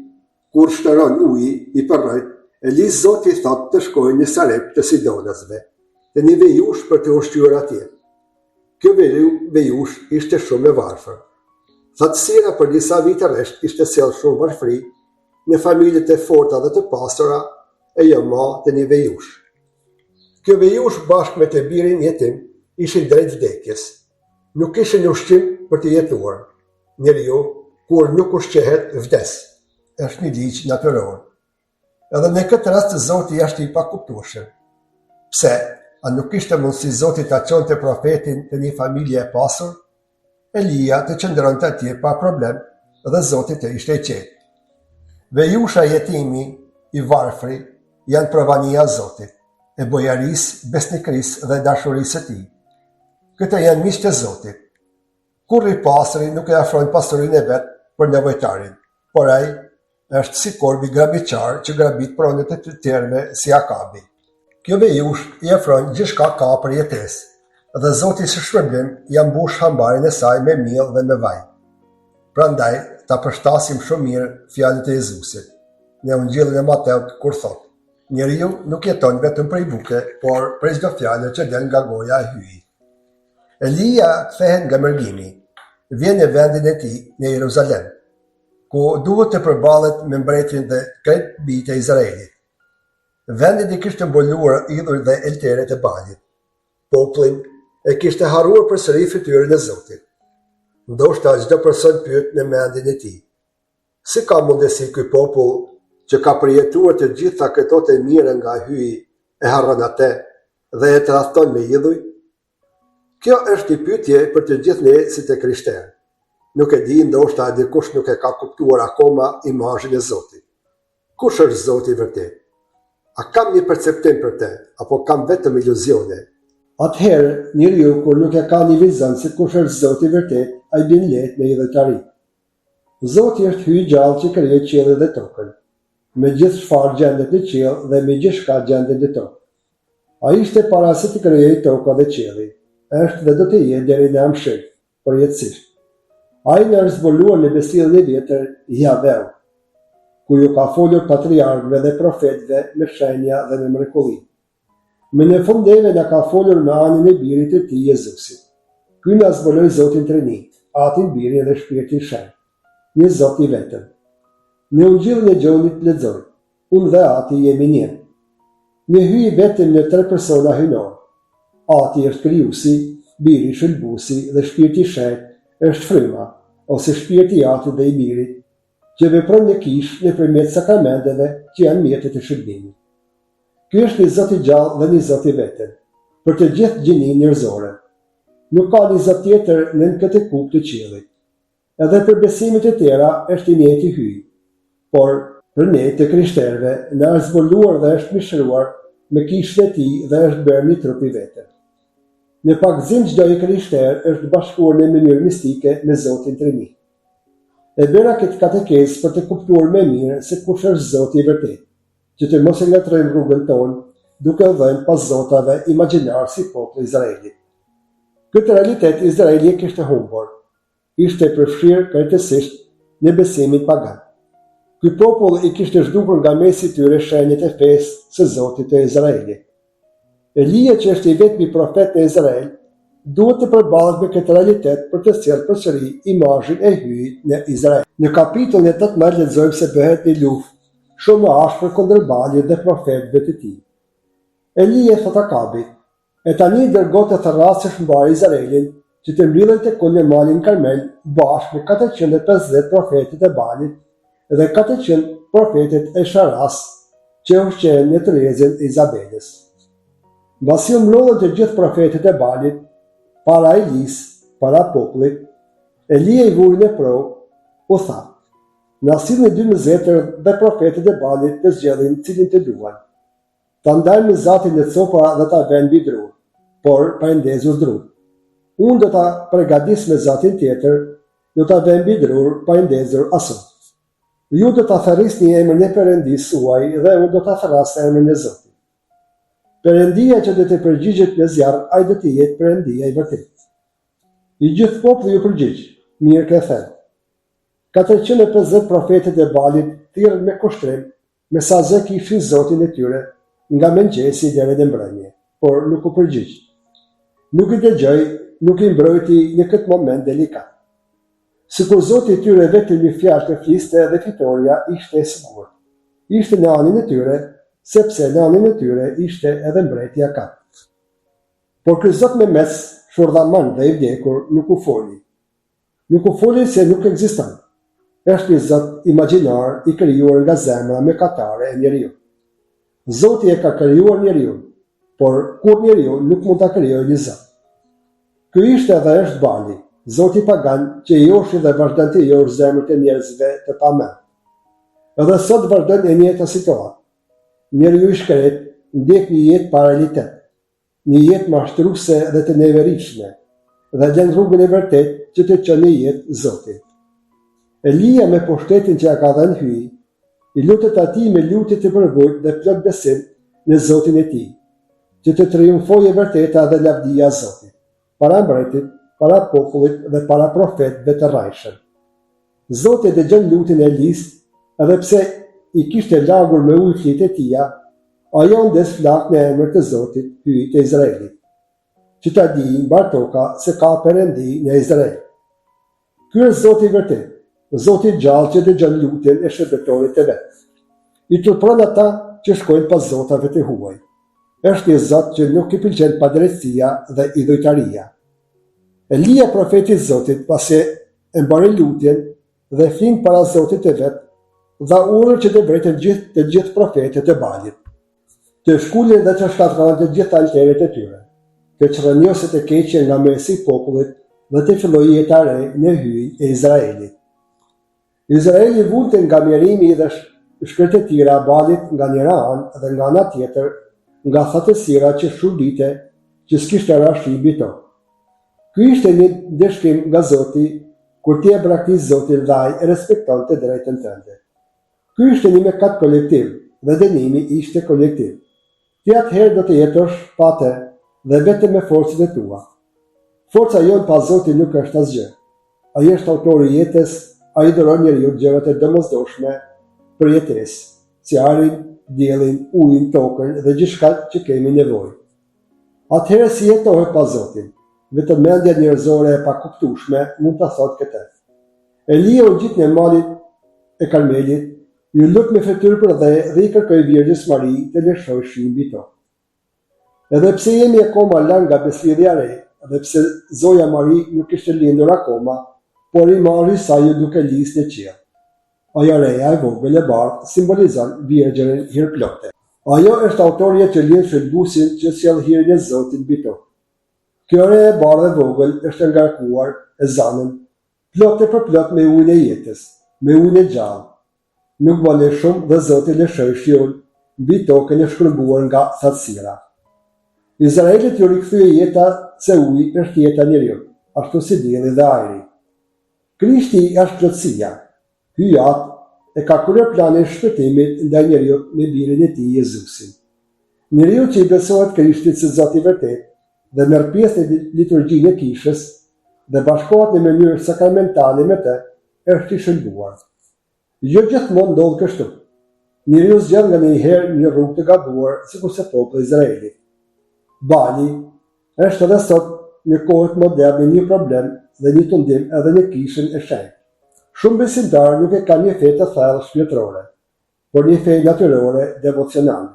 kur shtëron uji i përrojt, Eli Zoti thot të shkojnë në Sarep të Sidonasve, të një vejush për të ushqyer atje. Kjo vejush ishte shumë e varfër. Thatësira për disa vite rresht ishte sjellë shumë varfëri në familjet e forta dhe të pasura e jo më të një vejush. Kjo vejush bashkë me të birin jetim ishin drejt vdekjes. Nuk ishin ushqim për të jetuar. Njeriu kur nuk ushqehet vdes. Është një ligj natyror. Edhe në këtë rast Zoti është i pakuptueshëm. Pse? A nuk ishte mundësi Zoti ta çonte profetin të një familje e pasur? Elia të qëndronte atje pa problem dhe Zoti të ishte i qetë. Vejusha jetimi i varfri janë provania e Zotit, e bojarisë, besnikërisë dhe dashurisë së tij. Këta janë miqtë e Zotit. Kur i pastri nuk e afron pastorin e vet për nevojtarin, por ai është si korbi grabiçar që grabit pronet e të tjerëve si Akabi. Kjo vejush i afron gjithçka ka për jetesë, dhe Zoti së shpërblim ja mbush hambarin e saj me miell dhe me vaj. Prandaj ta përshtasim shumë mirë fjalët e Jezusit në Ungjillin e Mateut kur thotë: njeriu nuk jeton vetëm prej buke, por prej çdo fjale që del nga goja e hyjë. Elia kthehet nga mërgimi, vjen në vendin e tij në Jeruzalem, ku duhet të përballet me mbretërin dhe krejt bijtë e Izraelit. Vendin i kishte mbuluar idhujt dhe elteret e Balit. Popullin e kishte harruar përsëri fytyrën e Zotit. Ndoshta çdo person pyet në mendjen e tij: si ka mundësi ky popull që ka përjetuar të gjitha këto të mira nga hyi e harron atë dhe e tradhton me idhuj? Kjo është një pyetje për të gjithë ne si të krishterë. Nuk e di, ndoshta dikush nuk e ka kuptuar akoma imazhin e Zotit. Kush është Zoti i vërtet? A kam një perceptim për të, apo kam vetëm iluzione? Atëherë, njeriu kur nuk e ka një vizion se kush është Zoti i vërtet, ai bën lehtë në idhëtari. Zoti është hyj gjallë që krijoi qiellin dhe tokën, me gjithë çfarë gjendet në qiell dhe me gjithçka gjendet në tokë. Ai ishte para se të krijojë tokën dhe qiellin. Është dhe do të jetë deri në amshir, përjetësisht. Ai na zbuluar në besillën e vjetër Javeu, ku ju ka folur patriarkëve dhe profetëve me shenja dhe me mrekulli. Me në fundeve na ka folur me anën e birit të tij Jezusit. Ky na zbuloi Zotin Trinit, Atin, Birin dhe Shpirtin Shenjtë, një Zot i vetëm. Në Ungjillin e Gjonit lexoj: unë dhe Ati jemi një. Ne hyj vetëm në 3 persona hyjnor. Ati është krijuesi, Biri shëlbuesi dhe Shpirti Shenjtë është fryma, ose shpirti i Atit dhe i Birit, që vepron në kish nëpërmjet sakramenteve që janë mjetet e shërbimit. Ky është një Zot i gjallë dhe një Zot i vetëm, për të gjithë gjininë njerëzore. Nuk ka një Zot tjetër nën këtë kupë të qiellit. Edhe për besimet e tjera është i njëjti hyj, por për ne të krishterëve na është zbuluar dhe është mishruar me kishën e tij dhe është bërë një trup i vetëm. Në pakëzim çdo i krishter është bashkuar në mënyrë mistike me Zotin Trinit. E bëra këtë katekesë për të kuptuar më mirë se kush është Zoti i vërtet, që të mos e ngatrojmë rrugën tonë duke u dhënë pas zotave imagjinar si populli i Izraelit. Këtë realitet Izraeli e kishte humbur. Ishte përfshirë krejtësisht në besimin pagan. Ky popull i kishte zhdukur nga mesi i tyre shenjat e fesë së Zotit të Izraelit. Elia, që është i vetmi profet në Izrael, duhet të përballet me këtë realitet për të sjellë përsëri imazhin e hyjit në Izrael. Në kapitullin e 18 lexojmë se bëhet një luftë shumë e ashpër kundër Balit dhe profetëve të tij. Elia thot Akabit: e tani dërgo të therrasësh mbar Izraelin, që të mbyllen tek në malin Karmel bashkë me 450 profetët e Balit dhe 400 profetët e Sharas që ushqehen në tërezin e Izabelës. Mbasi u mblodhen të gjithë profetët e Balit para Elis, para popullit, Elia i vuri në provë, u tha: na sillni 12 dhe profetët e Balit të zgjedhin cilin të duan. Ta ndajmë në zatin e copra dhe ta vënë mbi dru, por pa ndezur dru. Unë do ta përgatis me zatin tjetër, do ta vënë mbi dru pa ndezur asot. Ju do ta therrisni emrin e Perëndisë suaj dhe unë do ta therras emrin e Zotit. Perëndia që do të përgjigjet në zjarr, ai do të jetë Perëndia i vërtetë. I gjithë populli ju përgjigj: mirë ke thënë. 450 profetët e Balit thirrën me kushtrim, me sa zë kishin Zotin e tyre, nga mëngjesi deri në mbrëmje, por nuk u përgjigj. Nuk i dëgjoi, nuk i mbrojti në këtë moment delikat. Sikur Zoti i tyre vetëm një fjalë të fliste dhe fitoria ishte e sigurt. Ishte në anën e tyre, sepse në anën e tyre ishte edhe mbretja Akab. Por ky Zot me mes, shurdhaman dhe i vdekur, nuk u foli. Nuk u foli se nuk ekziston. Është një Zot imagjinar i krijuar nga zemra mëkatare e njeriu. Zoti e ka krijuar njeriu, por kur njeriu nuk mund ta krijojë një Zot. Ky ishte dhe është Bali, Zoti pagan që i joshi dhe vazhdon të josh zemrat e njerëzve të pamend. Edhe sot vazhdon e njëjta situatë. Njeriu i shkret ndjek një jetë paralitet, një jetë mashtruese dhe të neveritshme, dhe gjen rrugën e vërtet që të çon në jetë Zotit. Elia me pushtetin që ja ka dhënë hyj, i lutet atij me lutje të përvojë dhe plot besim në Zotin e tij, që të triumfojë vërteta dhe lavdia e Zotit, para mbretit, para popullit dhe para profetëve të rrajshëm. Zoti dëgjon lutjen e Elis, edhe pse i kishte lagur me ujë flitë e tija, ajo ndes flak në emër të Zotit, hyj të Izraelit, që ta dijnë mbar toka se ka Perëndi në Izrael. Ky është Zoti i vërtet, Zoti i gjallë që dëgjon lutjen e shërbetorit të vet. I turpron ata që shkojnë pas zotave të huaj. Është një Zot që nuk i pëlqen padrejtësia dhe idhujtaria. Elia, profeti i Zotit, pasi e mbari lutjen dhe flinë para Zotit të vet, dha urdhër që të vreten të gjithë profetët e Balit, të shkullin dhe të shkatërronin të gjithë alteret e tyre, të çrënjoset e keqe nga mesi i popullit dhe të fillojë jetë e re në hyjin e Izraelit. Izraeli vunte nga mjerimi dhe shkretëtira e Balit nga njëra anë dhe nga ana tjetër nga thatësira që shurdite që s'kishte rashi mbi to. Ky ishte një dëshkim nga Zoti kur ti e braktis Zotin dhe ai e respekton të drejtën tënde. Ky ishte një mëkat kolektiv dhe dënimi ishte kolektiv. Ti atëherë do të jetosh pa të dhe vetëm me forcën e tua. Forca jonë pa Zotin nuk është asgjë. Ai është autori i jetës, ai dhuron njeriu gjërat e domosdoshme për jetesë, si arin, diellin, ujin, tokën dhe gjithçka që kemi nevojë. Atëherë si jetohet pa Zotin? Vetëm mendja njerëzore e pakuptueshme mund ta thotë këtë. Elia u gjit në malin e Karmelit, ju lut me fytyrë për dhe i kërkoi Virgjës Mari të lëshojë shiun mbi to. Edhe pse jemi akoma larg nga beslidhja e re, edhe pse Zoja Mari nuk ishte lindur akoma, por i marri sa ju duke lisë në qiell. Ajo reja e vogël e bardhë simbolizon Virgjën hirplote. Ajo është autorja që lidh shëlbusin që sjell hirin e Zotit mbi to. Kjo reja e bardhë e vogël është ngarkuar e zanën, plotë për plot me ujin e jetës, me ujin e gjallë. Nuk vale shumë dhe Zoti lëshoi shiun mbi tokën e shkërbuar nga thatësira. Izraelit ju rikthye jeta se uji është jeta e njeriu, ashtu si dielli dhe ajri. Krishti është plotësia. Ky atë e ka kryer planin e shpëtimit ndaj njeriu me birin e tij Jezusin. Njeriu që i besohet Krishtit si Zoti i vërtet dhe merr pjesë në liturgjinë e kishës dhe bashkohet në mënyrë sakramentale me të, është i shënduar. Jo gjithmonë ndodh kështu. Njeriu zgjedh nga njëherë një rrugë të gabuar, sikurse populli i Izraelit. Bali është edhe sot në kohët moderne një problem dhe një tundim edhe në kishën e shenjtë. Shumë besimtarë nuk e kanë një fe të thellë shpirtërore, por një fe natyrore devocionale.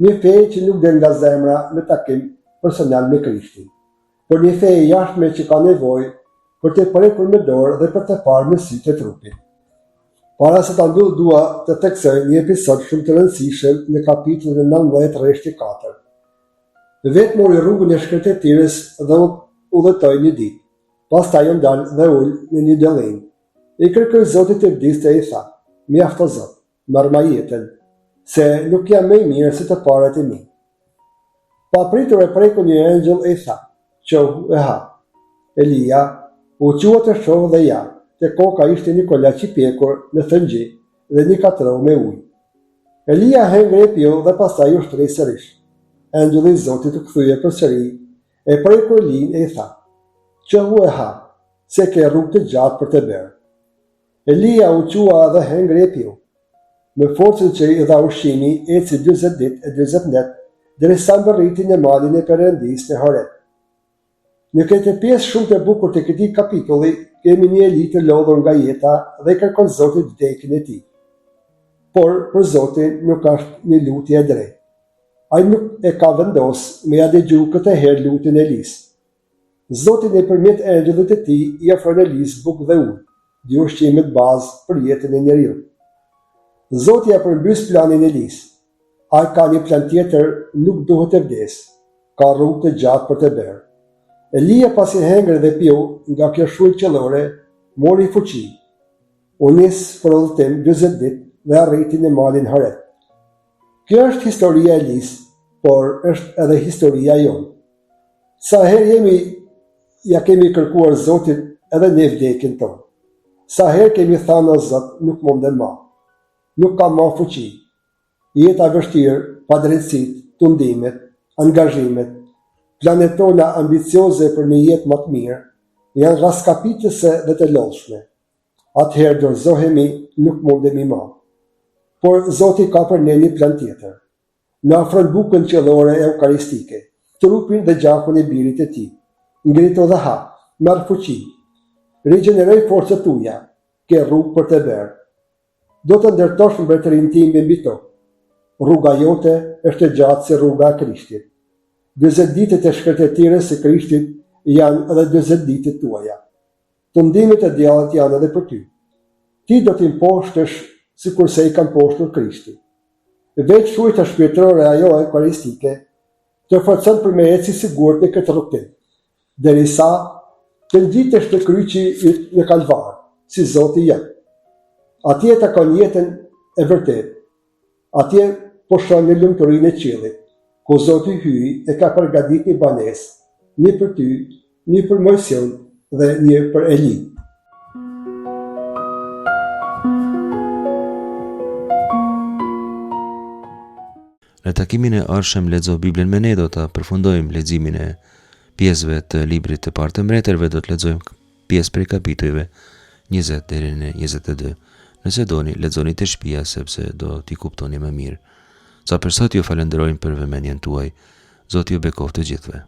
Një fe që nuk del nga zemra me takim personal me Krishtin, por një fe e jashtme që ka nevojë për të prekur me dorë dhe për të parë me sy të trupit. Para se ta mbyll dua të theksoj një episod shumë të rëndësishëm në kapitullin 19 rreshti 4. Vetë mori rrugën e shkretëtirës dhe udhëtoi një ditë. Pastaj u ndal dhe ul në një dëllim. I kërkoi Zotit të vdiste e i tha: "Mjafto Zot, marr ma jetën, se nuk jam më i mirë se të parët e mi." Pa pritur e preku një engjëll e i tha: "Qohu e ha." Elia u qua të shoh dhe ja, te koka ishte një kolaç i pjekur në thëngji dhe një katror me ujë. Elia hengri e piu dhe pastaj u shtroi sërish. Engjëlli i Zotit u kthye përsëri, e preku Elin e i tha: "Qohu e ha, se ke rrugë të gjatë për të bërë." Elia u qua dhe hengri e piu. Me forcën që i dha ushqimi, eci 40 ditë e 40 netë, derisa mbërriti në malin e Perëndisë në Horeb. Në këtë pjesë shumë të bukur të këtij kapitulli, kemi një Eli të lodhur nga jeta dhe kërkon Zotit vdekjen e tij. Por për Zotin nuk është një lutje e drejtë. Ai nuk e ka vendosur me ja dëgju këtë herë lutjen e Elis. Zoti nëpërmjet engjëllit të tij i ofron Elis bukë dhe ujë, dy ushqimet bazë për jetën e njeriu. Zoti ja përmbys planin e Elis. Ai ka një plan tjetër, nuk duhet të vdes. Ka rrugë të gjatë për të bërë. Elia pasi hengri dhe piu nga kjo shujë qellore, mori fuqi. U nis për udhëtim 40 ditë dhe arriti në malin Horeb. Kjo është historia e Elis, por është edhe historia jonë. Sa herë jemi ja kemi kërkuar Zotit edhe ne vdekjen tonë. Sa herë kemi thënë o Zot, nuk mundem më. Nuk kam më fuqi. Jeta vështirë, padrejtësitë, tundimet, angazhimet, planet tona ambicioze për një jetë më të mirë, janë raskapitëse dhe të lodhshme. Atëherë dorëzohemi, nuk mundemi më. Por Zoti ka për ne një plan tjetër. Në ofron bukën qiellore eukaristike, trupin dhe gjakun e birit e tij. Ngrito dhe ha, marr fuqi. Rigjeneroj forcët tuaja, ke rrugë për të bërë. Do të ndërtosh mbretërinë time mbi tokë. Rruga jote është e gjatë si rruga e Krishtit. 40 ditët e shkretëtirës së Krishtit janë edhe 40 ditët tuaja. Tundimet e djallit janë edhe për ty. Ti do t'i mposhtësh sikurse i ka mposhtur Krishti. Veç shujta shpirtërore ajo eukaristike të forcon për me eci sigurt në këtë rrugtim, derisa të ngjitesh te kryqi në Kalvar, si Zoti jot. Atje takon jetën e vërtet. Atje po shon në lumturinë e qiellit, ku Zoti hyi e ka përgatitur një banesë, një për ty, një për Mojsion dhe një për Eli. Në takimin e ardhshëm Lexo Biblën me ne do ta përfundojmë leximin e pjesëve të librit të parë të mbretërve, do të lexojmë pjesë prej kapitujve 20 deri në 22. Nëse doni, lexoni te shtëpia sepse do t'i kuptoni më mirë. Sa për sot ju falenderojmë për vëmendjen tuaj. Zoti ju bekoftë të gjithëve.